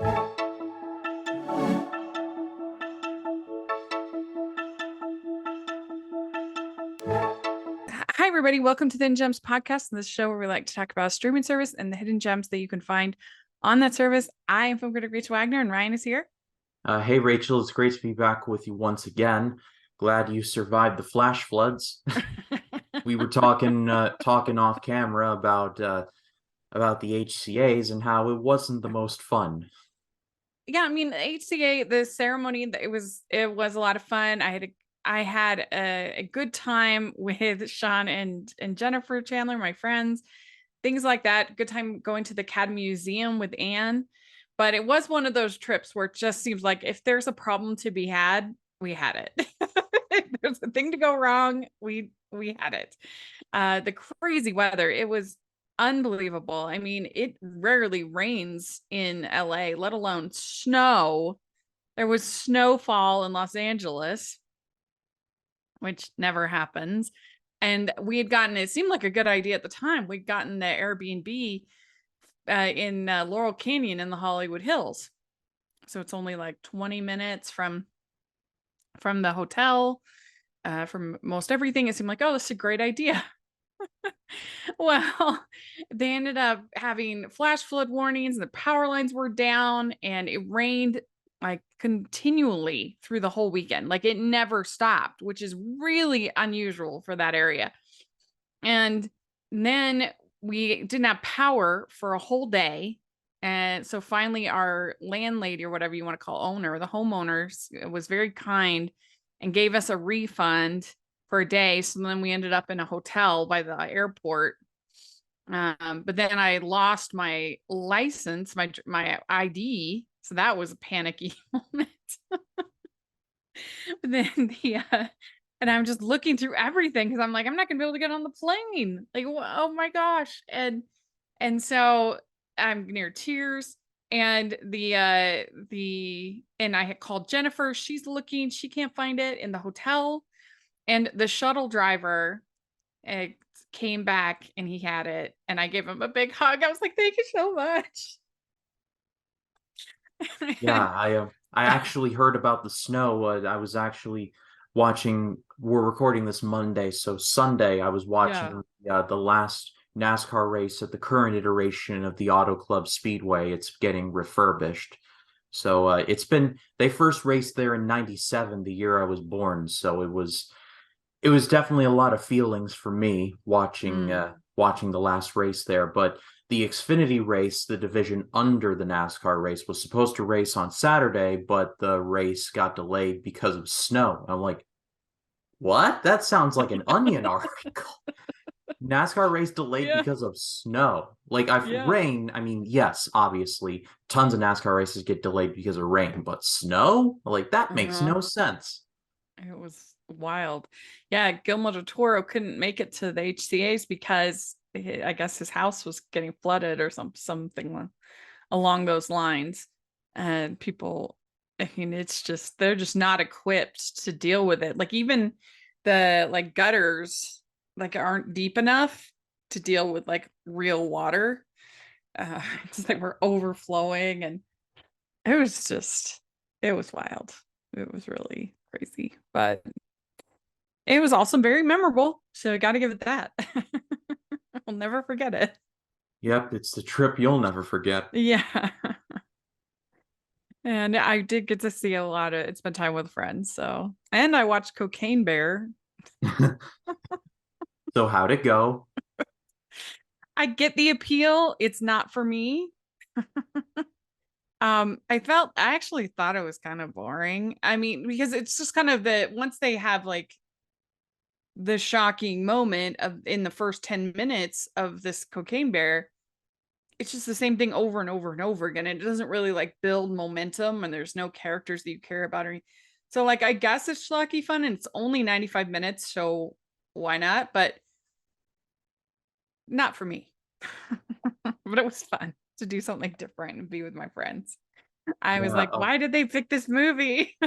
Hi, everybody. Welcome to the Hidden Gems podcast. In this show where we like to talk about a streaming service and the hidden gems that you can find on that service. I am film critic Rachel Wagner, and Ryan is here. Hey, Rachel, it's great to be back with you once again. Glad you survived the flash floods. We were talking off camera about the HCAs and how it wasn't the most fun. Yeah, I mean, the HCA, the ceremony, it was a lot of fun. I had a good time with Sean and Jennifer Chandler, my friends, things like that. Good time going to the Academy Museum with Anne. But it was one of those trips where it just seems like if there's a problem to be had, we had it. If there's a thing to go wrong, we had it. The crazy weather, it was unbelievable. I mean, it rarely rains in LA, let alone snow. There was snowfall in Los Angeles, which never happens. And we had gotten, it seemed like a good idea at the time. We'd gotten the Airbnb in Laurel Canyon in the Hollywood Hills. So it's only like 20 minutes from the hotel, from most everything. It seemed like, oh, this is a great idea. Well, they ended up having flash flood warnings, and the power lines were down, and it rained like continually through the whole weekend. Like it never stopped, which is really unusual for that area. And then we didn't have power for a whole day. And so finally our landlady, or whatever you want to call owner, the homeowner, was very kind and gave us a refund for a day. So then we ended up in a hotel by the airport. But then I lost my license, my ID. So that was a panicky moment. But then and I'm just looking through everything because I'm like, I'm not gonna be able to get on the plane. Like, oh my gosh. And so I'm near tears. And and I had called Jennifer. She's looking, she can't find it in the hotel. And the shuttle driver came back and he had it. And I gave him a big hug. I was like, thank you so much. Yeah, I actually heard about the snow. I was actually watching. We're recording this Monday, so Sunday I was watching the last NASCAR race at the current iteration of the Auto Club Speedway. It's getting refurbished. So they first raced there in '97, the year I was born. So it was definitely a lot of feelings for me watching the last race there. But the Xfinity race, the division under the NASCAR race, was supposed to race on Saturday, but the race got delayed because of snow. I'm like, what? That sounds like an Onion article. NASCAR race delayed because of snow. Like rain, I mean, yes, obviously, tons of NASCAR races get delayed because of rain, but snow? Like that makes no sense. It was wild. Yeah, Guillermo del Toro couldn't make it to the HCAs because I guess his house was getting flooded or something along those lines. And people, I mean, they're just not equipped to deal with it. Like even the gutters aren't deep enough to deal with real water. It's like we're overflowing, and it was wild. It was really crazy, but it was also very memorable. So I got to give it that. I'll never forget it. Yep, it's the trip you'll never forget. Yeah. And I did get to see spend time with friends. So, and I watched Cocaine Bear. So how'd it go? I get the appeal. It's not for me. I actually thought it was kind of boring. I mean, because it's just kind of once they have the shocking moment in the first 10 minutes of this Cocaine Bear, it's just the same thing over and over and over again. It doesn't really build momentum, and there's no characters that you care about. So I guess it's schlocky fun, and it's only 95 minutes, so why not? But not for me. But it was fun to do something different and be with my friends. I was like, why did they pick this movie?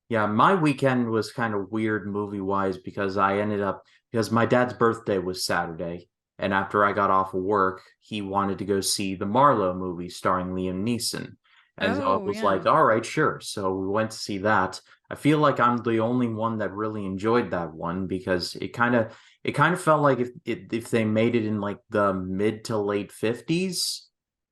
Yeah, my weekend was kind of weird movie-wise because because my dad's birthday was Saturday, And after I got off of work, he wanted to go see the Marlowe movie starring Liam Neeson. And so I Oh, was yeah. like, all right, sure. So we went to see that. I feel like I'm the only one that really enjoyed that one because it kind of felt like if they made it in like the mid to late 50s,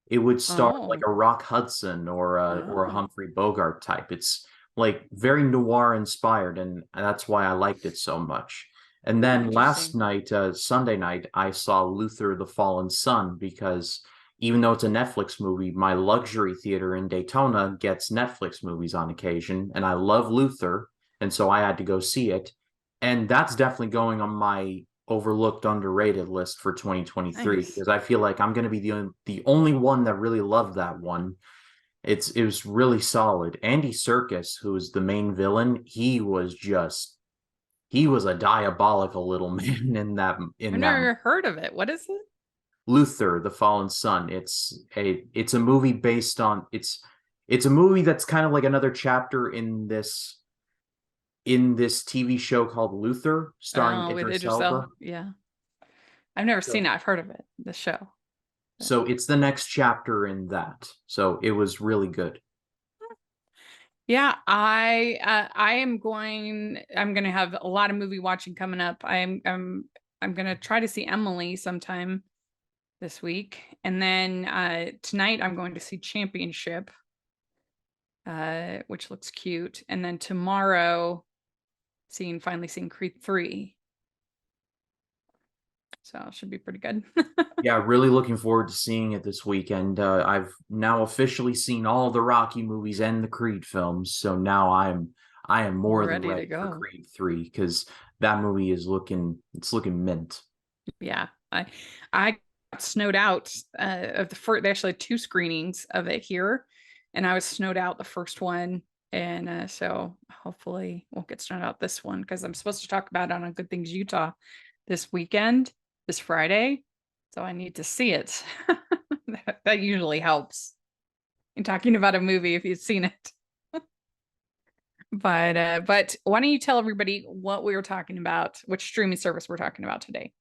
it would star like Oh, a Rock Hudson or a oh, Humphrey Bogart type. It's like very noir inspired, and that's why I liked it so much. And oh, then last interesting. night, Sunday night, I saw Luther the Fallen Son because even though it's a Netflix movie, my luxury theater in Daytona gets Netflix movies on occasion, and I love Luther, and so I had to go see it. And that's definitely going on my overlooked, underrated list for 2023 Nice. because I feel like I'm going to be the only one that really loved that one. It was really solid. Andy Serkis, who is the main villain, he was a diabolical little man I've in that never heard of it. What is it? Luther, the Fallen Son. It's a movie based on it's a movie that's kind of like another chapter in this TV show called Luther, starring Oh, with Idris Idris Elba. Elba. Yeah. I've never seen So it. I've heard of it, the show. But so it's the next chapter in that. So it was really good. yeah, I'm gonna have a lot of movie watching coming up. I'm gonna try to see Emily sometime this week. And then tonight I'm going to see Championship, which looks cute. And then tomorrow finally seeing Creed 3. So it should be pretty good. Yeah, really looking forward to seeing it this weekend. I've now officially seen all the Rocky movies and the Creed films, so now I am more than Ready to ready for go. Creed 3 because that movie it's looking mint. Yeah. I got snowed out of the first. They actually had two screenings of it here, and I was snowed out the first one, and so hopefully won't get snowed out this one because I'm supposed to talk about it on Good Things Utah this weekend, this Friday. So I need to see it. That usually helps in talking about a movie if you've seen it. But why don't you tell everybody what we were talking about, which streaming service we're talking about today?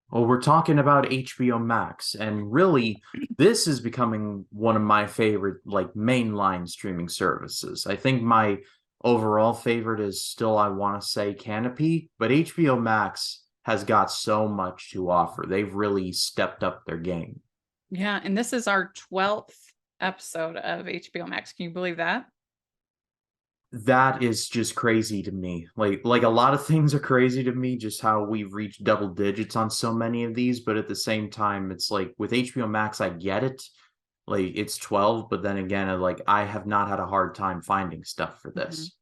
Well, we're talking about HBO Max, and really, this is becoming one of my favorite, like, mainline streaming services. I think my overall favorite is still, I want to say, Canopy, but HBO Max has got so much to offer. They've really stepped up their game. Yeah, and this is our 12th episode of HBO Max. Can you believe that? That is just crazy to me. Like a lot of things are crazy to me, just how we've reached double digits on so many of these, but at the same time, it's like with HBO Max, I get it. Like it's 12, but then again, I have not had a hard time finding stuff for Mhm. this.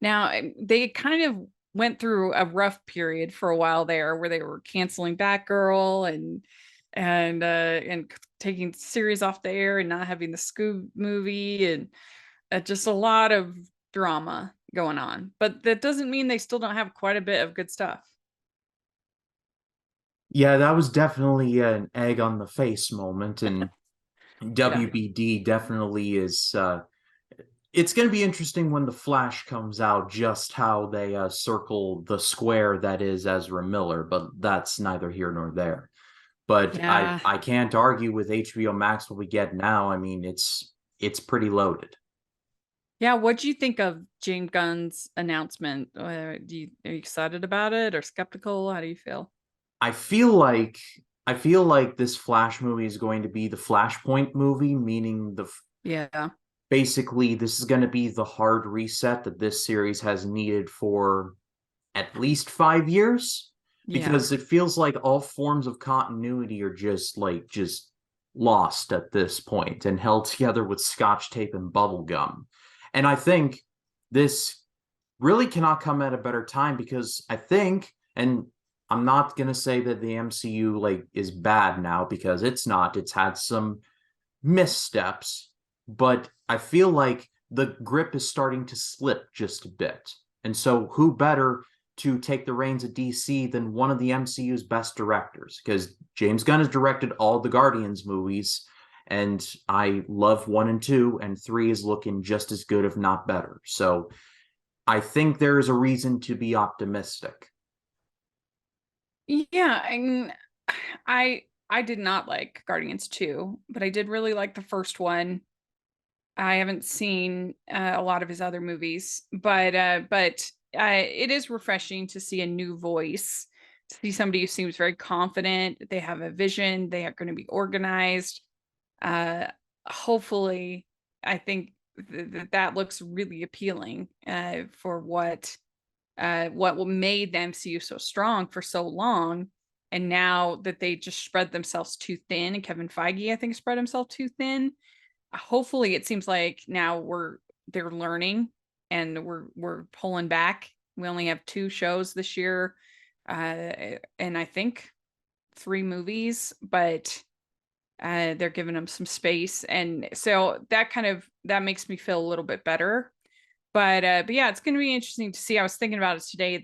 Now, they kind of went through a rough period for a while there where they were canceling Batgirl and taking series off the air and not having the Scoob movie and just a lot of drama going on. But that doesn't mean they still don't have quite a bit of good stuff. Yeah, that was definitely an egg on the face moment, and Yeah. WBD definitely is it's going to be interesting when The Flash comes out, just how they circle the square that is Ezra Miller, but that's neither here nor there. But I Yeah. I can't argue with HBO Max what we get now. I mean, it's pretty loaded. Yeah, what do you think of James Gunn's announcement? Are you excited about it or skeptical? How do you feel? I feel like I feel like this Flash movie is going to be the Flashpoint movie, meaning Yeah. basically this is going to be the hard reset that this series has needed for at least 5 years Yeah. because it feels like all forms of continuity are just lost at this point and held together with scotch tape and bubble gum. And I think this really cannot come at a better time because I think, and I'm not gonna say that the MCU like is bad now because it's not. It's had some missteps, but I feel like the grip is starting to slip just a bit. And so, who better to take the reins of DC than one of the MCU's best directors? Because James Gunn has directed all the Guardians movies, and I love one and two, and three is looking just as good, if not better. So, I think there is a reason to be optimistic. Yeah. I did not like Guardians 2, but I did really like the first one. I haven't seen a lot of his other movies, but it is refreshing to see a new voice, to see somebody who seems very confident. They have a vision. They are going to be organized. Uh, Hopefully, I think that looks really appealing for what made the MCU so strong for so long. And now that they just spread themselves too thin, and Kevin Feige, I think, spread himself too thin. Hopefully, it seems like now they're learning and we're pulling back. We only have 2 shows this year, and I think 3 movies, but they're giving them some space, and so that makes me feel a little bit better. But yeah, it's going to be interesting to see. I was thinking about it today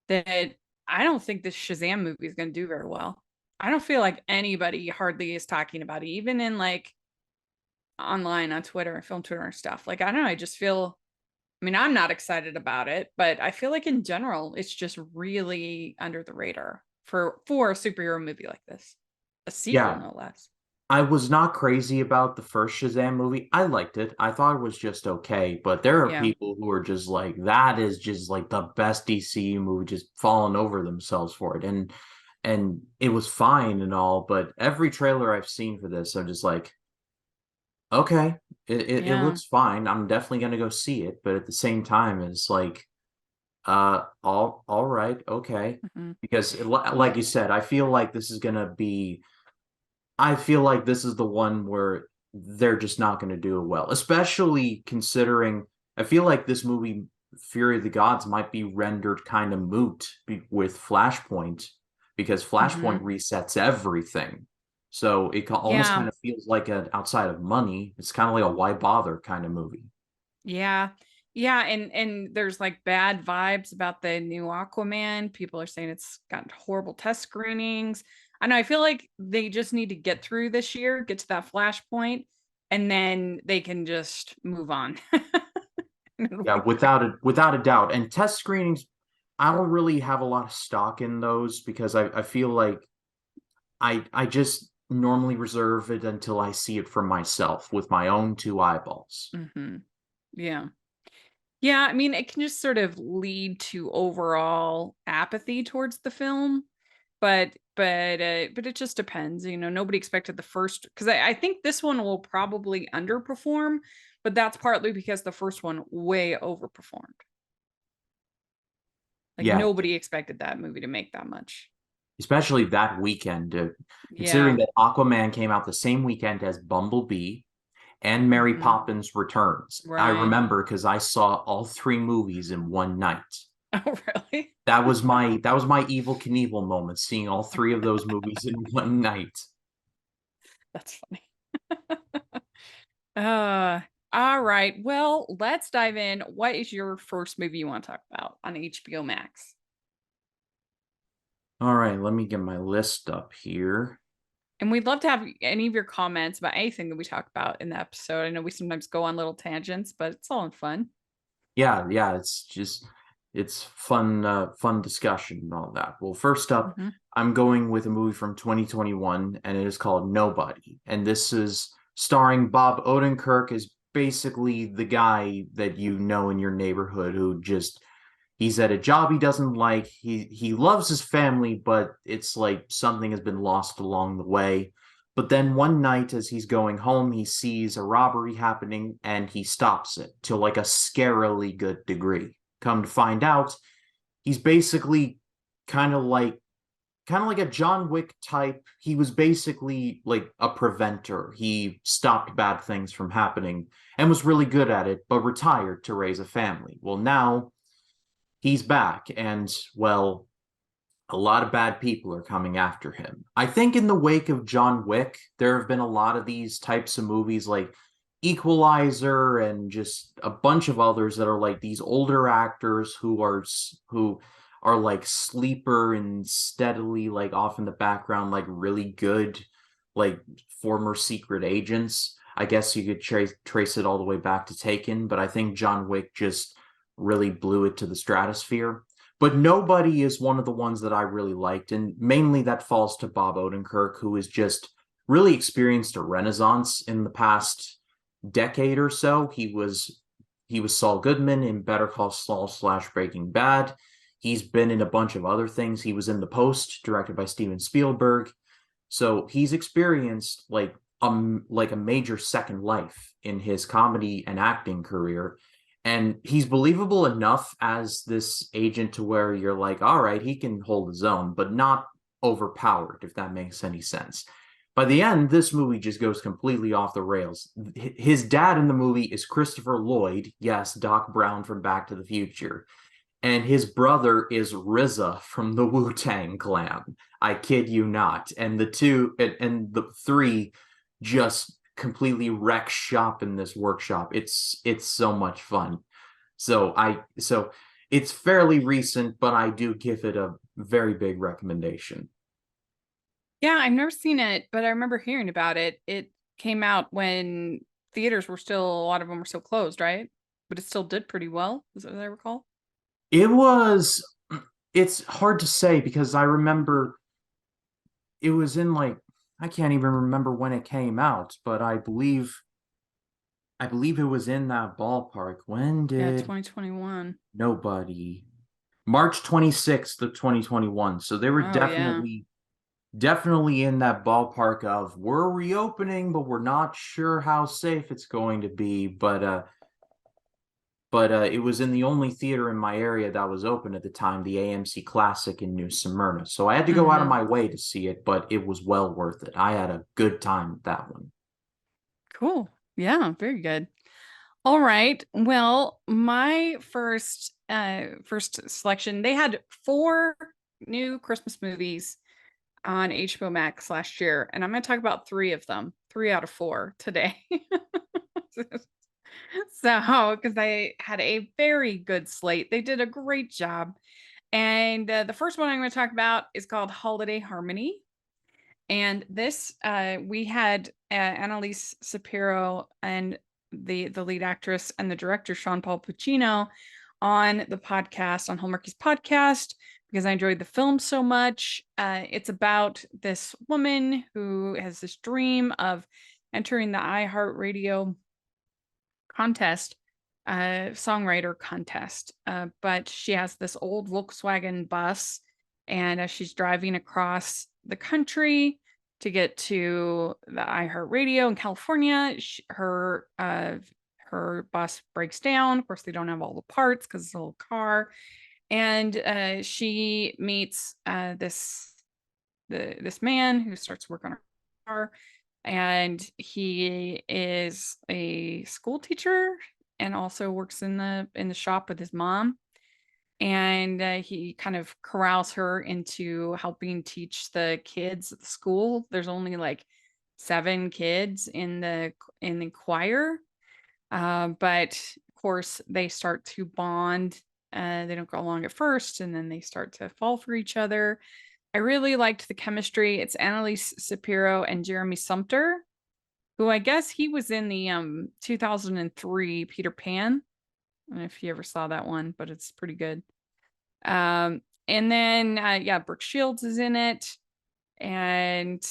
that I don't think this Shazam movie is going to do very well. I don't feel like anybody hardly is talking about it, even in like online on Twitter and film Twitter and stuff. Like, I don't know. I just feel, I mean, I'm not excited about it, but I feel like in general, it's just really under the radar for a superhero movie like this, a sequel, Yeah, no less. I was not crazy about the first Shazam movie. I liked it. I thought it was just okay, but there are Yeah. people who are just like, that is just like the best DCU movie, just falling over themselves for it. And it was fine and all, but every trailer I've seen for this, I'm just like, okay, it Yeah. looks fine. I'm definitely gonna go see it, but at the same time, it's like, all right, okay. Hmm. Because like you said, I feel like this is the one where they're just not going to do it well, especially considering I feel like this movie, Fury of the Gods, might be rendered kind of moot with Flashpoint because Flashpoint Hmm. resets everything. So it almost Yeah. kind of feels like an outside of money. It's kind of like a why bother kind of movie. Yeah. Yeah, and there's like bad vibes about the new Aquaman. People are saying it's gotten horrible test screenings. I know, I feel like they just need to get through this year, get to that flashpoint, and then they can just move on. It'll Yeah, be great. without a doubt. And test screenings, I don't really have a lot of stock in those because I feel like I just normally reserve it until I see it for myself with my own 2 eyeballs. Hmm. Yeah. Yeah, I mean, it can just sort of lead to overall apathy towards the film, but it just depends. Nobody expected the first, because I think this one will probably underperform, but that's partly because the first one way overperformed. Like Yeah, nobody expected that movie to make that much. especially that weekend, considering Yeah. that Aquaman came out the same weekend as Bumblebee and Mary Hmm. Poppins Returns. I Right. remember because I saw all 3 movies in one night. Oh, really? That was my Evil Knievel moment, seeing all 3 of those movies in one night. That's funny. Uh, all right. Well, let's dive in. What is your first movie you want to talk about on HBO Max? All right, let me get my list up here. And we'd love to have any of your comments about anything that we talk about in the episode. I know we sometimes go on little tangents, but it's all in fun. Yeah, it's fun discussion and all that. Well, first up, Hmm. I'm going with a movie from 2021, and it is called Nobody. And this is starring Bob Odenkirk as basically the guy that you know in your neighborhood who just he's at a job he doesn't like. He loves his family, but it's like something has been lost along the way. But then one night, as he's going home, he sees a robbery happening and he stops it to like a scarily good degree. Come to find out, he's basically kind of like kind of like a John Wick type. He was basically like a preventer. He stopped bad things from happening and was really good at it, but retired to raise a family. Well, now he's back, and well, a lot of bad people are coming after him. I think in the wake of John Wick, there have been a lot of these types of movies like Equalizer and just a bunch of others that are like these older actors who are like sleeper and steadily like off in the background like really good like former secret agents. I guess you could trace it all the way back to Taken, but I think John Wick just really blew it to the stratosphere. but Nobody is one of the ones that I really liked, and mainly that falls to Bob Odenkirk, who has just really experienced a renaissance in the past decade or so. He was Saul Goodman in Better Call Saul / Breaking Bad. He's been in a bunch of other things. He was in The Post, directed by Steven Spielberg. So he's experienced like a major second life in his comedy and acting career. And he's believable enough as this agent to where you're like, all right, he can hold his own, but not overpowered, if that makes any sense. By the end, this movie just goes completely off the rails. His dad in the movie is Christopher Lloyd, yes, Doc Brown from Back to the Future, and his brother is RZA from the Wu-Tang Clan. I kid you not. And the three just completely wreck shop in this workshop. It's so much fun. So it's fairly recent, but I do give it a very big recommendation. Yeah, I've never seen it, but I remember hearing about it. It came out when theaters were still, a lot of them were still closed, right? But it still did pretty well, as I recall. It was it's hard to say because I remember it was in like I can't even remember when it came out, but I believe it was in that ballpark. When Yeah, did 2021. Nobody? March 26th of 2021. So they were Oh, yeah. definitely in that ballpark of we're reopening, but we're not sure how safe it's going to be. But it was in the only theater in my area that was open at the time, the AMC Classic in New Smyrna. So I had to go out of Hmm. my way to see it, but it was well worth it. I had a good time with that one. Cool. Yeah, very good. All right. Well, my first selection, they had four new Christmas movies on HBO Max last year, and I'm going to talk about three of them, three out of four today. So, because they had a very good slate, they did a great job. And the first one I'm going to talk about is called Holiday Harmony. And this, we had Annalise Shapiro and the lead actress and the director Sean Paul Puccino on the podcast, on Hallmarky's podcast, because I enjoyed the film so much. It's about this woman who has this dream of entering the iHeartRadio contest, songwriter contest. But she has this old Volkswagen bus, and as she's driving across the country to get to the iHeartRadio in California, her bus breaks down. Of course, they don't have all the parts because it's a little car, and she meets this man who starts work on her car, and he is a school teacher and also works in the shop with his mom, and he kind of corrals her into helping teach the kids at the school. There's only like 7 kids in the choir, but of course they start to bond. They don't go along at first, and then they start to fall for each other. I really liked the chemistry. It's Annalise Shapiro and Jeremy Sumpter, who I guess he was in the 2003 Peter Pan. I don't know if you ever saw that one, but it's pretty good. And then yeah, Brooke Shields is in it, and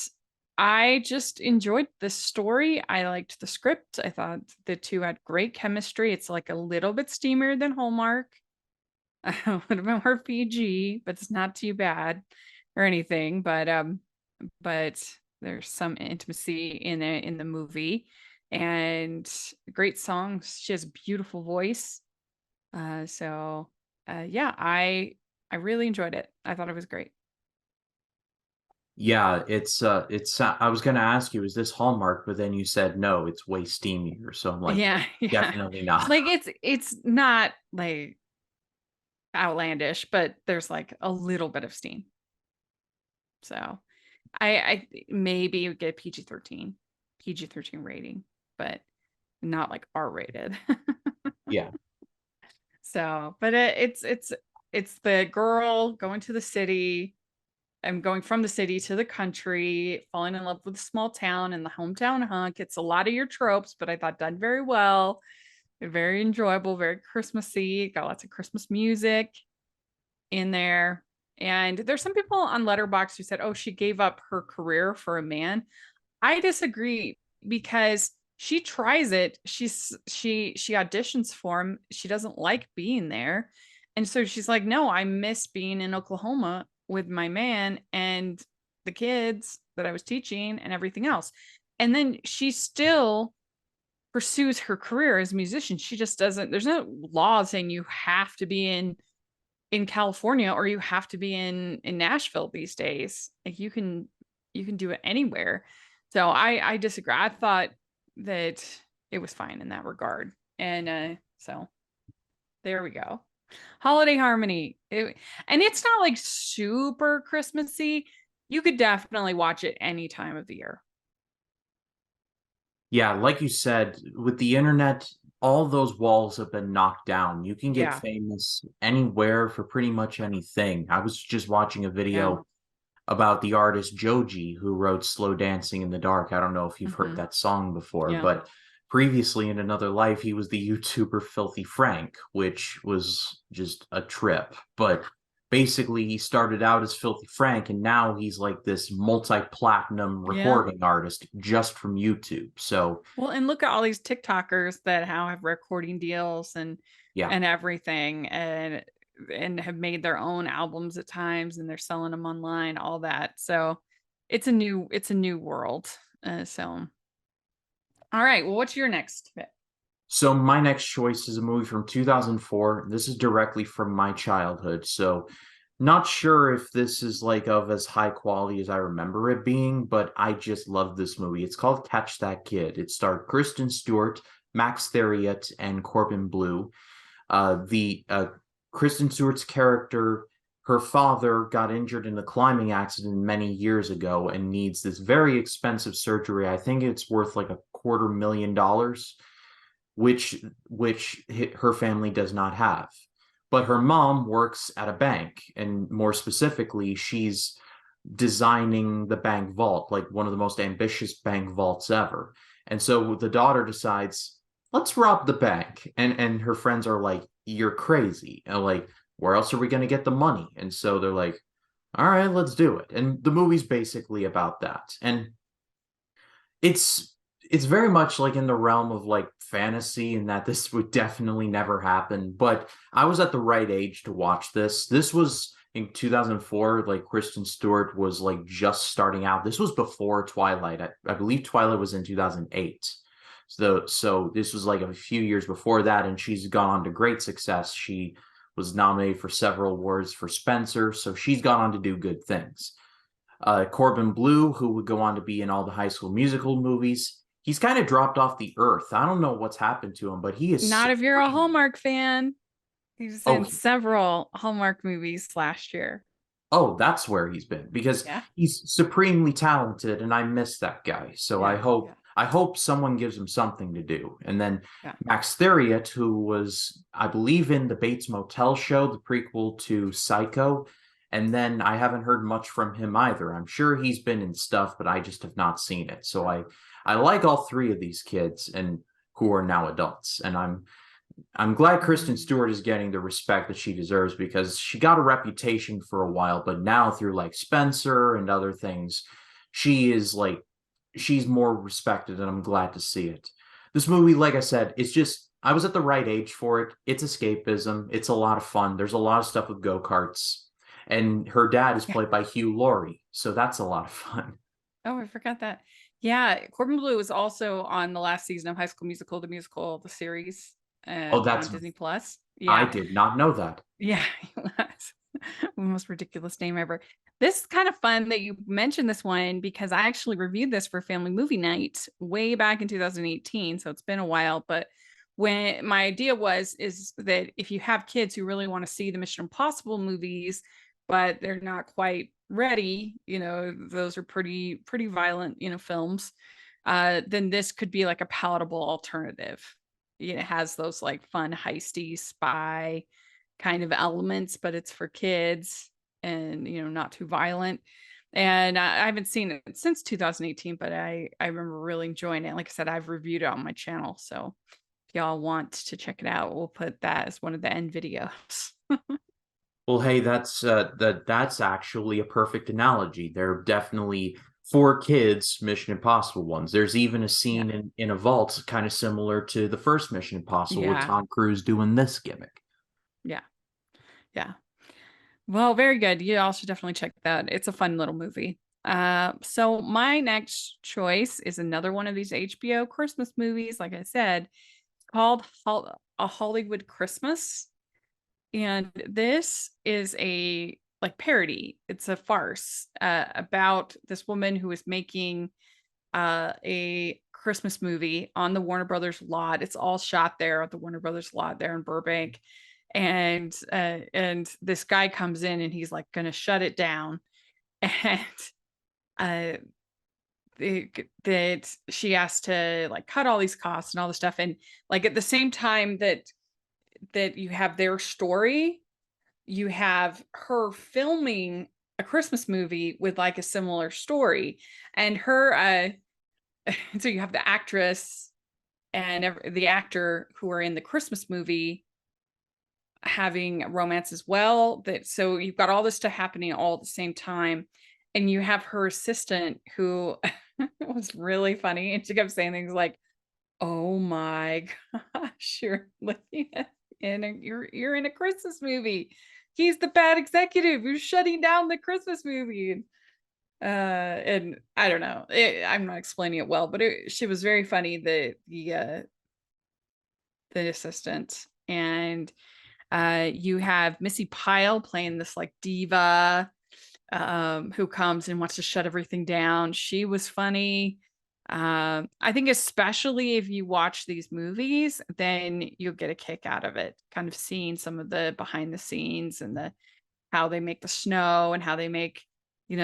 I just enjoyed the story. I liked the script. I thought the two had great chemistry. It's like a little bit steamier than Hallmark, a little bit more PG, but it's not too bad or anything. But there's some intimacy in the movie, and great songs. She has a beautiful voice. So yeah, I really enjoyed it. I thought it was great. Yeah, it's I was gonna ask you, is this Hallmark? But then you said no, it's way steamier. So I'm like, Yeah, yeah. definitely not. Like it's not like outlandish, but there's like a little bit of steam. So I maybe would get PG-13 rating, but not like R rated. Yeah. So, but it's the girl going to the city. I'm going from the city to the country, falling in love with a small town and the hometown hunk. It's a lot of your tropes, but I thought done very well. Very enjoyable, very Christmassy. Got lots of Christmas music. in there. And there's some people on Letterboxd who said, "Oh, she gave up her career for a man." I disagree because she tries it. She auditions for him. She doesn't like being there. And so she's like, "No, I miss being in Oklahoma with my man and the kids that I was teaching and everything else." And then she still pursues her career as a musician. She just doesn't, there's no law saying you have to be in California or you have to be in Nashville these days. Like you can do it anywhere. So I disagree. I thought that it was fine in that regard. And so there we go. Holiday Harmony. And it's not like super Christmassy. You could definitely watch it any time of the year. Yeah, like you said, with the internet, all those walls have been knocked down. You can get Yeah. famous anywhere for pretty much anything. I was just watching a Yeah. video about the artist Joji who wrote Slow Dancing in the Dark. I don't know if you've heard Hmm. that song before, Yeah. but previously in another life, he was the YouTuber Filthy Frank, which was just a trip. But basically, he started out as Filthy Frank, and now he's like this multi-platinum Yeah. recording artist just from YouTube. So, Well, and look at all these TikTokers that now have recording deals yeah. and everything and have made their own albums at times and they're selling them online, all that. So it's a new world. So all right, well, what's your next bit? So my next choice is a movie from 2004. This is directly from my childhood. So not sure if this is like of as high quality as I remember it being, but I just love this movie. It's called Catch That Kid. It starred Kristen Stewart, Max Theriot, and Corbin Bleu. The Kristen Stewart's character, her father got injured in a climbing accident many years ago and needs this very expensive surgery. I think it's worth like $250,000, which her family does not have. But her mom works at a bank, and more specifically, she's designing the bank vault, like one of the most ambitious bank vaults ever. And so the daughter decides, let's rob the bank. And her friends are like, you're crazy. And like, where else are we going to get the money? And so they're like, all right, let's do it. And the movie's basically about that. And it's it's very much like in the realm of like fantasy and that this would definitely never happen, but I was at the right age to watch this. This was in 2004, like Kristen Stewart was like just starting out. This was before Twilight. I believe Twilight was in 2008. So this was like a few years before that, and she's gone on to great success. She was nominated for several awards for Spencer, so she's gone on to do good things. Corbin Bleu, who would go on to be in all the High School Musical movies. He's kind of dropped off the earth. I don't know what's happened to him, but he is Not if you're a supreme. Hallmark fan. He was Oh, in several Hallmark movies last year. oh, that's where he's been because Yeah. he's supremely talented, and I miss that guy. So I Yeah. hope Yeah. I hope someone gives him something to do. And then Yeah. Max Theriot, who was, I believe, in the Bates Motel show, the prequel to Psycho. And then I haven't heard much from him either. I'm sure he's been in stuff, but I just have not seen it. So I like all three of these kids and who are now adults. And I'm glad Kristen Mhm. Stewart is getting the respect that she deserves because she got a reputation for a while, but now through like Spencer and other things, she is like she's more respected, and I'm glad to see it. This movie, like I said, it's just I was at the right age for it. It's escapism. It's a lot of fun. There's a lot of stuff with go-karts. And her dad is Yeah. played by Hugh Laurie, so that's a lot of fun. Oh, I forgot that. Yeah, Corbin Bleu was also on the last season of High School Musical, the musical, the series, Oh, on that's Disney Plus. I Yeah, did not know that. yeah, he was. The most ridiculous name ever. This is kind of fun that you mentioned this one because I actually reviewed this for Family Movie Night way back in 2018, so it's been a while. But when my idea was is that if you have kids who really want to see the Mission Impossible movies, but they're not quite ready, those are pretty violent, films, then this could be like a palatable alternative. It has those like fun heisty spy kind of elements, but it's for kids and not too violent. And I haven't seen it since 2018, but I remember really enjoying it. Like I said, I've reviewed it on my channel, so if y'all want to check it out, we'll put that as one of the end videos. Well, hey, that's actually a perfect analogy. They're definitely for kids Mission Impossible ones. There's even a Yeah. scene in a vault kind of similar to the first Mission Impossible with Yeah. Tom Cruise doing this gimmick. Yeah. Yeah. Well, very good. You all should definitely check that. It's a fun little movie. So my next choice is another one of these HBO Christmas movies. Like I said, it's called A Hollywood Christmas. And this is a like parody. It's a farce about this woman who is making a Christmas movie on the Warner Brothers lot. It's all shot there at the Warner Brothers lot there in Burbank. And this guy comes in and he's like going to shut it down. And uh, that she has to like cut all these costs and all this stuff. And like at the same time that you have their story, you have her filming a Christmas movie with like a similar story. And her so you have the actress and the actor who are in the Christmas movie having romance as well. That so you've got all this stuff happening all at the same time, and you have her assistant who was really funny, and she kept saying things like, "Oh my gosh, you're looking at you're in a Christmas movie. He's the bad executive who's shutting down the Christmas movie." And I don't know. I'm not explaining it well, but she was very funny. The assistant, and you have Missy Pyle playing this like diva who comes and wants to shut everything down. She was funny. I think especially if you watch these movies, then you'll get a kick out of it. Kind of seeing some of the behind the scenes and the how they make the snow and how they make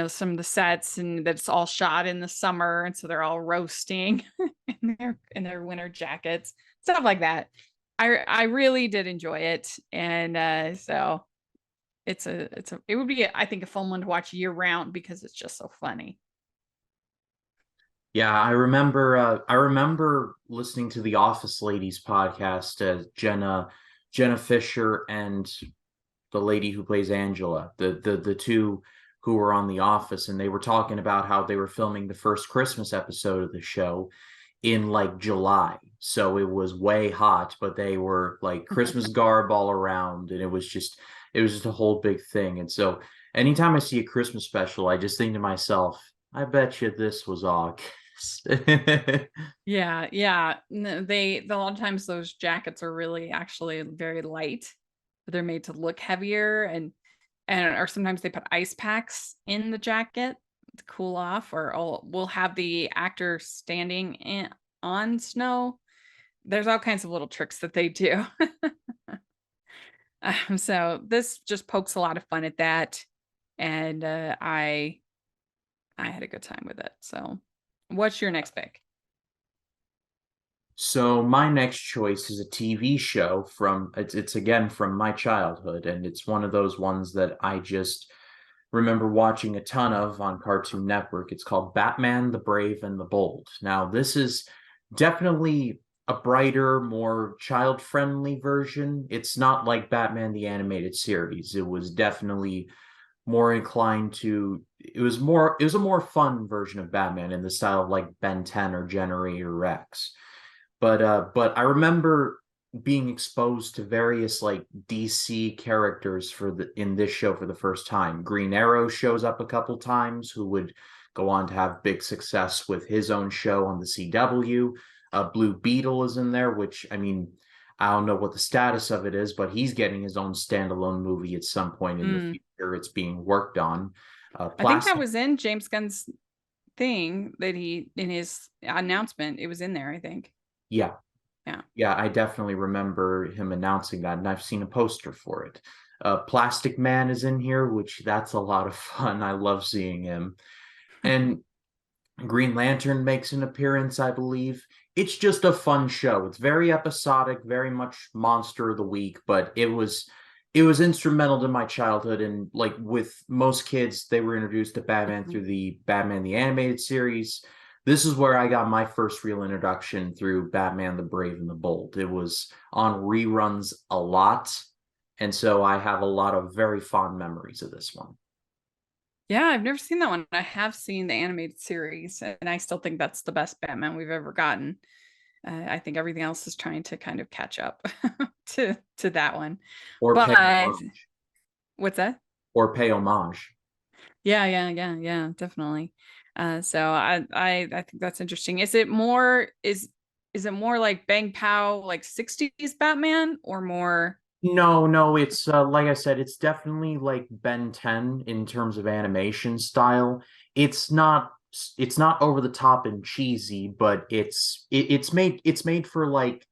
some of the sets and that's all shot in the summer and so they're all roasting in their winter jackets, stuff like that. I really did enjoy it, and so it would be, I think, a fun one to watch year round because it's just so funny. Yeah, I remember listening to the Office Ladies podcast, Jenna Fisher and the lady who plays Angela, the two who were on The Office, and they were talking about how they were filming the first Christmas episode of the show in like July. So it was way hot, but they were like Christmas garb all around, and it was just a whole big thing. And so anytime I see a Christmas special, I just think to myself, I bet you this was August. Yeah, yeah. A lot of times those jackets are really actually very light, but they're made to look heavier, and or sometimes they put ice packs in the jacket to cool off, or we'll have the actor standing on snow. There's all kinds of little tricks that they do. So this just pokes a lot of fun at that, and I had a good time with it. So, what's your next pick? So my next choice is a TV show from it's again from my childhood, and it's one of those ones that I just remember watching a ton of on Cartoon Network. It's called Batman the Brave and the Bold. Now, this is definitely a brighter, more child-friendly version. It's not like Batman the animated series. It was definitely more inclined to it was a more fun version of Batman in the style of like Ben 10 or Generator Rex. But I remember being exposed to various like DC characters for the in this show for the first time. Green Arrow shows up a couple times, who would go on to have big success with his own show on the CW. Blue Beetle is in there, which I mean, I don't know what the status of it is, but he's getting his own standalone movie at some point in the Mm, future. It's being worked on. I think that Plastic, was in James Gunn's thing that he in his announcement. It was in there, I think. yeah, Yeah. Yeah, I definitely remember him announcing that, and I've seen a poster for it. Plastic Man is in here, which that's a lot of fun. I love seeing him. And Green Lantern makes an appearance, I believe. It's just a fun show. It's very episodic, very much monster of the week, but it was instrumental to my childhood. And like with most kids, they were introduced to Batman Mhm. through the Batman the Animated Series. This is where I got my first real introduction through Batman the Brave and the Bold. It was on reruns a lot, And so I have a lot of very fond memories of this one. Yeah, I've never seen that one. I have seen the animated series, and I still think that's the best Batman we've ever gotten. I think everything else is trying to kind of catch up to that one. Or pay But homage. what's that? Or pay homage. Yeah, definitely. So I think that's interesting. Is it more like Bang Pow like 60s Batman or more? No, no, it's like I said, it's definitely like Ben 10 in terms of animation style. It's not it's not over the top and cheesy, but it's made for like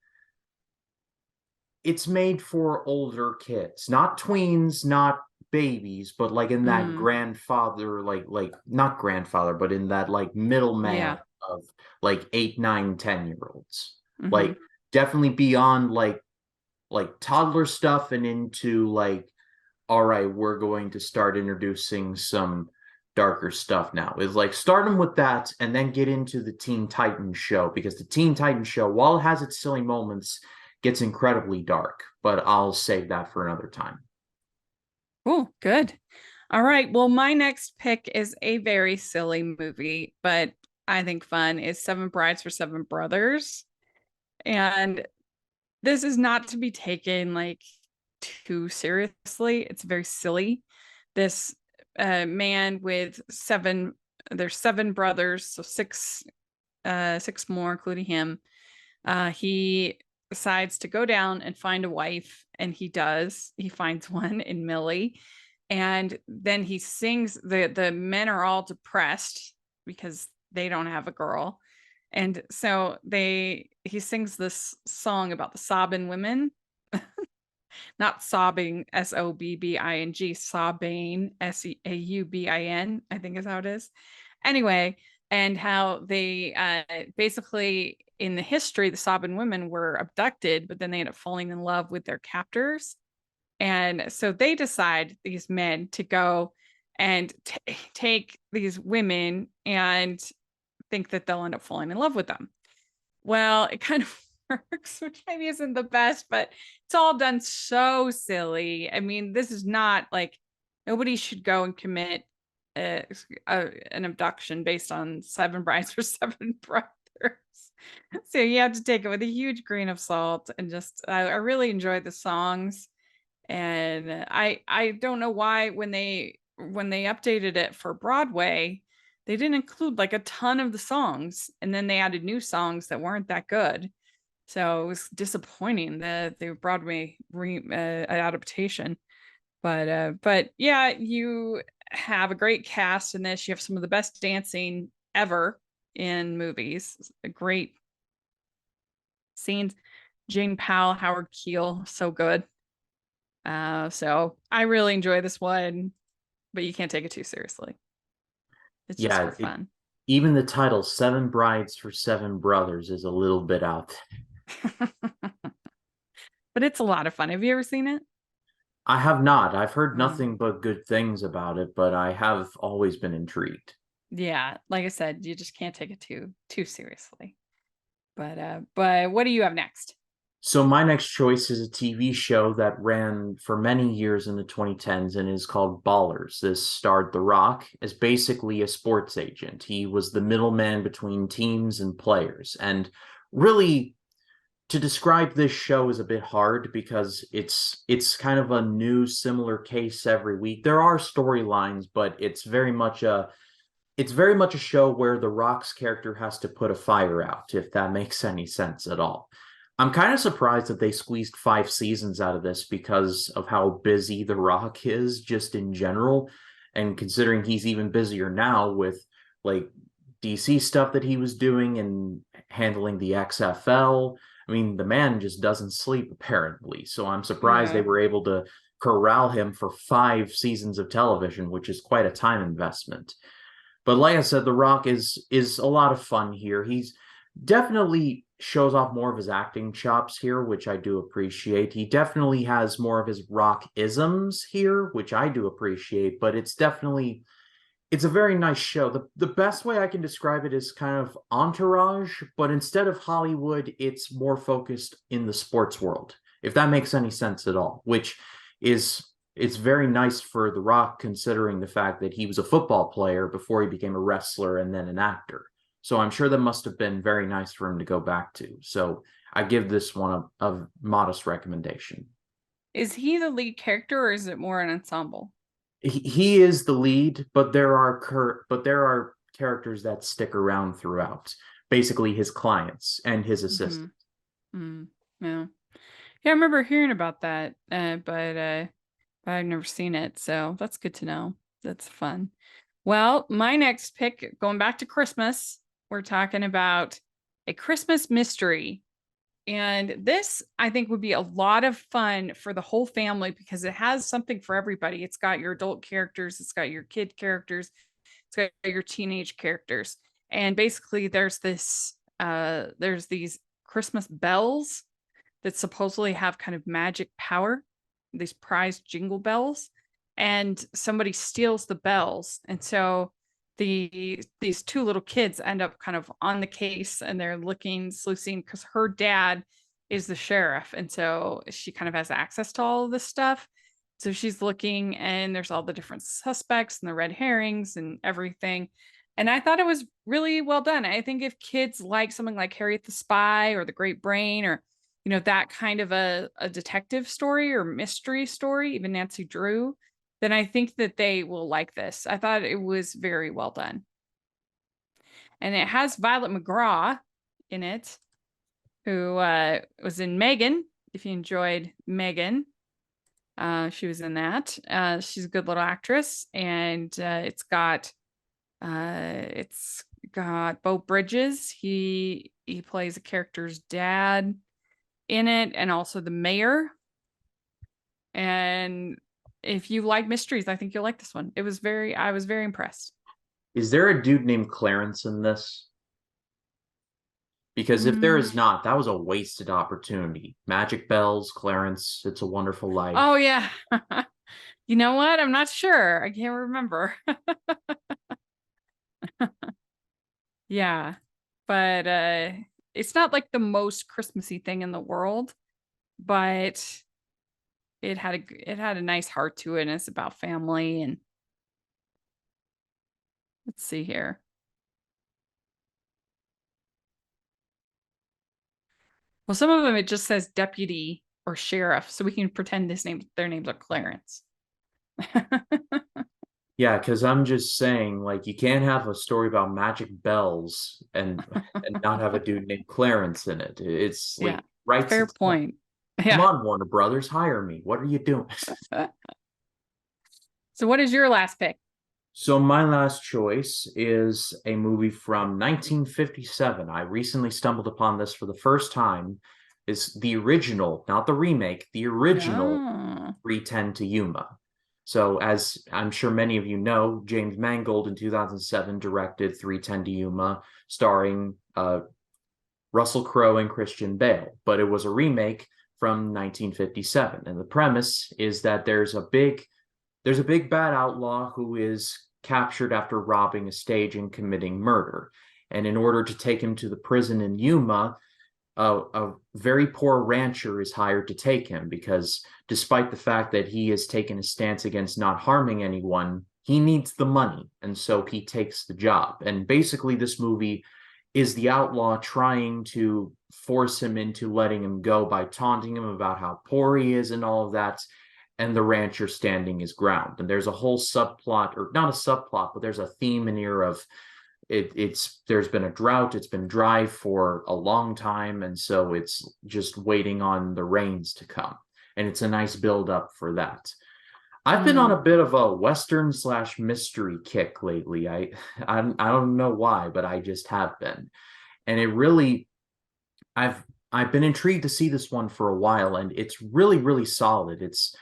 it's made for older kids, not tweens, not babies, but like in that Mm, grandfather, like not grandfather, but in that like middleman yeah. of like 8, 9, 10 year olds. Hmm. Like definitely beyond like toddler stuff and into like, all right, we're going to start introducing some darker stuff now. Is like start them with that and then get into the Teen Titans show because the Teen Titans show, while it has its silly moments, gets incredibly dark. But I'll save that for another time. Oh, good. All right. Well, my next pick is a very silly movie, but I think fun is Seven Brides for Seven Brothers. And this is not to be taken like too seriously. It's very silly. This man with there's seven brothers, so six more, including him. He decides to go down and find a wife, and he does. He finds one in Millie, and then he sings. The men are all depressed because they don't have a girl, and so they he sings this song about the sobbing women, not sobbing Sobbing, sobbing Saubin, I think is how it is. Anyway, and how they basically in the history the Sabin women were abducted, but then they end up falling in love with their captors, and so they decide, these men, to go and take these women and think that they'll end up falling in love with them. Well, it kind of works, which maybe isn't the best, but it's all done so silly. I mean, this is not like, nobody should go and commit an abduction based on Seven Brides for Seven Brothers. So you have to take it with a huge grain of salt, and just I really enjoyed the songs. And I don't know why when they updated it for Broadway, they didn't include like a ton of the songs, and then they added new songs that weren't that good. So it was disappointing, the Broadway adaptation. But yeah, you have a great cast in this. You have some of the best dancing ever in movies. A great scenes. Jane Powell, Howard Keel, so good. So I really enjoy this one, but you can't take it too seriously. It's just for Yeah, fun. even the title Seven Brides for Seven Brothers is a little bit out there. But it's a lot of fun. Have you ever seen it? I have not. I've heard Mm. nothing but good things about it, but I have always been intrigued. Yeah, like I said, you just can't take it too seriously. But what do you have next? So my next choice is a TV show that ran for many years in the 2010s and is called Ballers. This starred The Rock as basically a sports agent. He was the middleman between teams and players. And really, to describe this show is a bit hard because it's kind of a new similar case every week. There are storylines, but it's very much a show where The Rock's character has to put a fire out, if that makes any sense at all. I'm kind of surprised that they squeezed 5 seasons out of this because of how busy The Rock is just in general. And considering he's even busier now with like DC stuff that he was doing and handling the XFL. I mean, the man just doesn't sleep apparently. So I'm surprised they Yeah. were able to corral him for 5 seasons of television, which is quite a time investment. But like I said, The Rock is a lot of fun here. He's definitely shows off more of his acting chops here, which I do appreciate. He definitely has more of his rock isms here, which I do appreciate, but it's a very nice show. The best way I can describe it is kind of Entourage, but instead of Hollywood, it's more focused in the sports world, if that makes any sense at all, which is it's very nice for The Rock considering the fact that he was a football player before he became a wrestler and then an actor. So I'm sure that must have been very nice for him to go back to. So I give this one a modest recommendation. Is he the lead character or is it more an ensemble? He is the lead, but there are characters that stick around throughout. Basically, his clients and his Mm-hmm. assistants. Mm. Yeah. Yeah, I remember hearing about that, but I've never seen it, so that's good to know. That's fun. Well, my next pick, going back to Christmas, we're talking about a Christmas mystery. And this, I think, would be a lot of fun for the whole family because it has something for everybody. It's got your adult characters, it's got your kid characters, it's got your teenage characters. And basically there's these Christmas bells that supposedly have kind of magic power, these prized jingle bells, and somebody steals the bells. And so these two little kids end up kind of on the case and they're looking, sleuthing because her dad is the sheriff. And so she kind of has access to all of this stuff. So she's looking and there's all the different suspects and the red herrings and everything. And I thought it was really well done. I think if kids like something like Harriet the Spy or The Great Brain or that kind of a detective story or mystery story, even Nancy Drew, then I think that they will like this. I thought it was very well done. And it has Violet McGraw in it, who was in Megan. If you enjoyed Megan, she was in that. She's a good little actress, and it's got Beau Bridges. He plays a character's dad in it, and also the mayor. And if you like mysteries, I think you'll like this one. I was very impressed. Is there a dude named Clarence in this? Because if there Mm. is not, that was a wasted opportunity. Magic Bells, Clarence, It's a Wonderful Oh Life. yeah. You know what? I'm not sure. I can't remember. Yeah. But it's not like the most Christmassy thing in the world, but it had a nice heart to it and it's about family and let's see here. Well, some of them it just says deputy or sheriff, so we can pretend their names are Clarence. Yeah, because I'm just saying, like, you can't have a story about magic bells and not have a dude named Clarence in it. It's Yeah, like writes fair itself. point. Come Yeah. on, Warner Brothers, hire me. What are you doing? So what is your last pick? So my last choice is a movie from 1957. I recently stumbled upon this for the first time. It's the original, not the remake, the original Oh. 310 to Yuma. So as I'm sure many of you know, James Mangold in 2007 directed 310 to Yuma, starring Russell Crowe and Christian Bale, but it was a remake from 1957. And the premise is that there's a big bad outlaw who is captured after robbing a stage and committing murder. And in order to take him to the prison in Yuma, a very poor rancher is hired to take him because despite the fact that he has taken a stance against not harming anyone, he needs the money. And so he takes the job. And basically, this movie is the outlaw trying to force him into letting him go by taunting him about how poor he is and all of that, and the rancher standing his ground. And there's a whole subplot, or not a subplot, but there's a theme in here of it's there's been a drought, it's been dry for a long time, and so it's just waiting on the rains to come. And it's a nice build up for that. I've been on Mm. a bit of a western slash mystery kick lately. I don't know why, but I just have been. And it really I've I've been intrigued to see this one for a while, and it's really solid. It's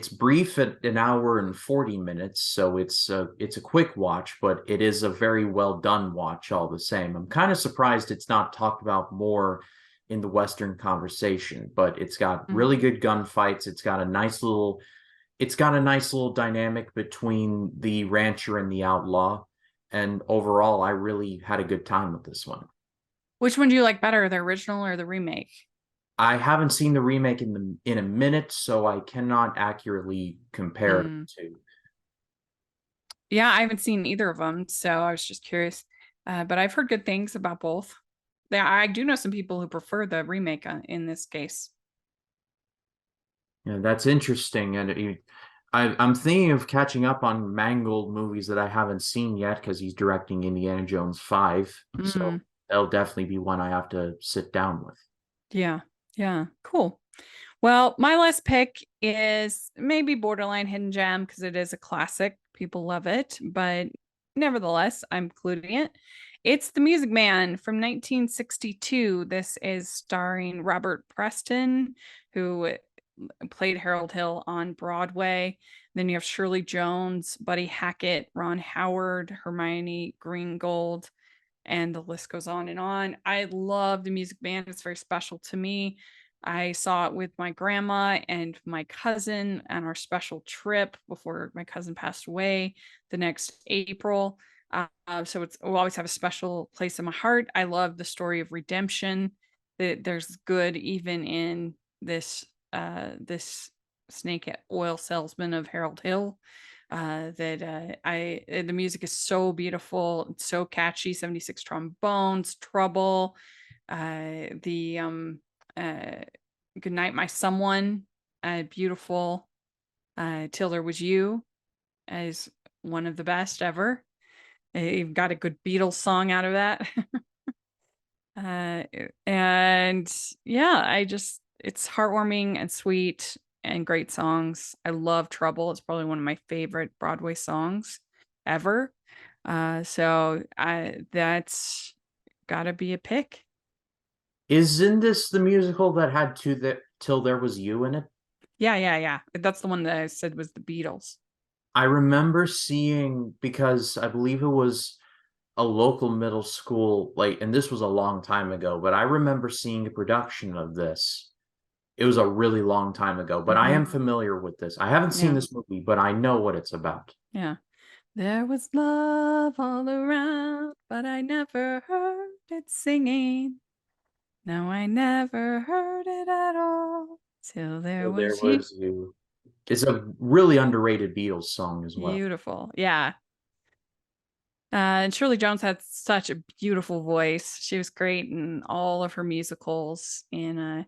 brief at an hour and 40 minutes, so it's a quick watch, but it is a very well done watch all the same. I'm kind of surprised it's not talked about more in the Western conversation, but it's got Mm. really good gunfights. It's got a nice little dynamic between the rancher and the outlaw. And overall, I really had a good time with this one. Which one do you like better, the original or the remake? I haven't seen the remake in a minute, so I cannot accurately compare the Mm. two. Yeah, I haven't seen either of them, so I was just curious. But I've heard good things about both. I do know some people who prefer the remake in this case. Yeah, that's interesting. I'm thinking of catching up on Mangold movies that I haven't seen yet because he's directing Indiana Jones 5. So Mm, that'll definitely be one I have to sit down with. yeah, yeah, cool. Well, my last pick is maybe borderline hidden gem because it is a classic. People love it, but nevertheless, I'm including it. It's The Music Man from 1962. This is starring Robert Preston, who played Harold Hill on Broadway. Then you have Shirley Jones, Buddy Hackett, Ron Howard, Hermione Greengold, and the list goes on and on. I love The Music Man. It's very special to me. I saw it with my grandma and my cousin on our special trip before my cousin passed away the next April. So it will always have a special place in my heart. I love the story of redemption. That there's good even in this snake oil salesman of Harold Hill. The music is so beautiful, it's so catchy. 76 trombones, Trouble, the uh Good Night My Someone, beautiful. Till There Was You is one of the best ever. You've got a good Beatles song out of that. Uh, and yeah, it's heartwarming and sweet and great songs. I love Trouble. It's probably one of my favorite Broadway songs ever. That's gotta be a pick. Isn't this the musical that had Till There Was You in it? Yeah, yeah, yeah. That's the one that I said was the Beatles. I remember seeing because I believe it was a local middle school, like, and this was a long time ago, but I remember seeing a production of this. It was a really long time ago, but I Hmm. am familiar with this. I haven't seen Yeah, this movie, but I know what it's about. yeah. There was love all around, but I never heard it singing. No, I never heard it at all till there So there was you. was you. It's a really underrated Beatles song as well. Beautiful. Yeah. And Shirley Jones had such a beautiful voice. She was great in all of her musicals in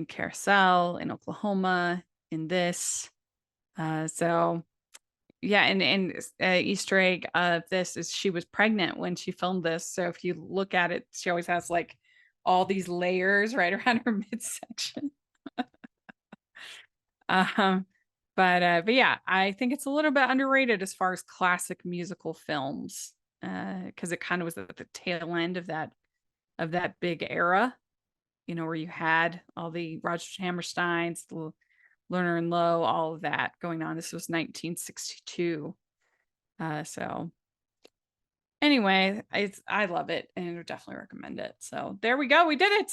Carousel, in Oklahoma, in this. So yeah, and Easter egg of this is she was pregnant when she filmed this. So if you look at it, she always has like all these layers right around her midsection. Um, but yeah, I think it's a little bit underrated as far as classic musical films, because it kind of was at the tail end of that big era, where you had all the Roger Hammersteins, the Lerner and Lowe, all of that going on. This was 1962. So anyway, I love it and I would definitely recommend it. So there we go. We did it.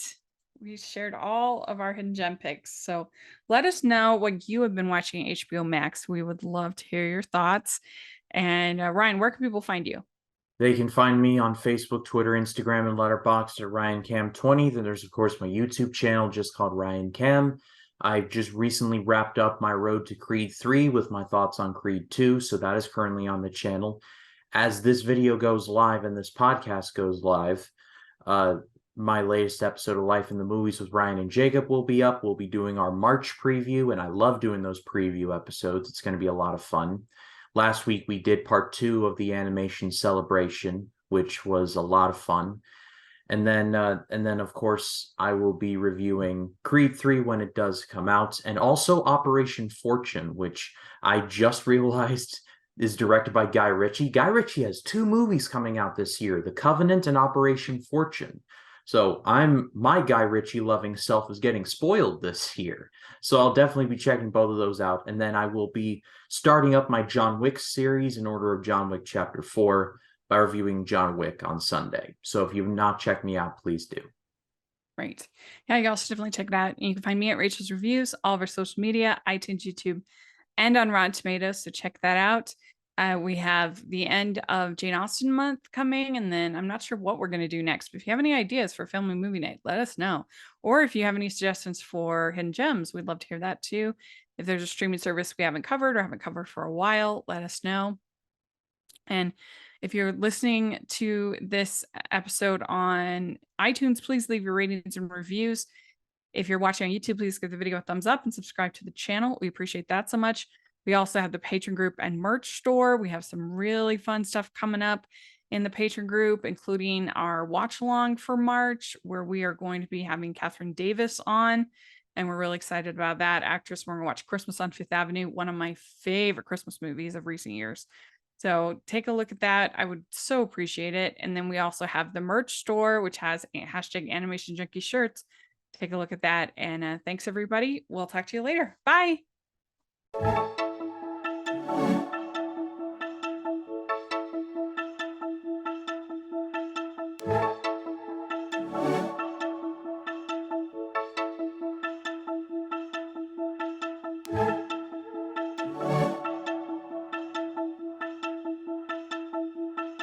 We shared all of our hidden gem picks. So let us know what you have been watching at HBO Max. We would love to hear your thoughts. And Ryan, where can people find you? They can find me on Facebook, Twitter, Instagram, and Letterboxd at RyanCam20. Then there's, of course, my YouTube channel just called Ryan Cam. I just recently wrapped up my road to Creed 3 with my thoughts on Creed 2, so that is currently on the channel. As this video goes live and this podcast goes live, uh, my latest episode of Life in the Movies with Ryan and Jacob will be up. We'll be doing our March preview, and I love doing those preview episodes. It's going to be a lot of fun. Last week we did part 2 of the animation celebration, which was a lot of fun. And then of course I will be reviewing Creed 3 when it does come out, and also Operation Fortune, which I just realized is directed by Guy Ritchie. Guy Ritchie has 2 movies coming out this year, The Covenant and Operation Fortune. So my Guy Ritchie loving self is getting spoiled this year. So I'll definitely be checking both of those out. And then I will be starting up my John Wick series in order of John Wick Chapter 4 by reviewing John Wick on Sunday. So if you've not checked me out, please do. Right. Yeah, you also definitely check it out. And you can find me at Rachel's Reviews, all of our social media, iTunes, YouTube, and on Rotten Tomatoes. So check that out. We have the end of Jane Austen month coming, and then I'm not sure what we're going to do next. But if you have any ideas for family movie night, let us know. Or if you have any suggestions for hidden gems, we'd love to hear that too. If there's a streaming service we haven't covered or haven't covered for a while, let us know. And if you're listening to this episode on iTunes, please leave your ratings and reviews. If you're watching on YouTube, please give the video a thumbs up and subscribe to the channel. We appreciate that so much. We also have the Patreon group and merch store. We have some really fun stuff coming up in the Patreon group, including our watch along for March, where we are going to be having Catherine Davis on. And we're really excited about that actress. We're going to watch Christmas on Fifth Avenue, one of my favorite Christmas movies of recent years. So take a look at that. I would so appreciate it. And then we also have the merch store, which has hashtag animation junkie shirts. Take a look at that. And thanks, everybody. We'll talk to you later. Bye.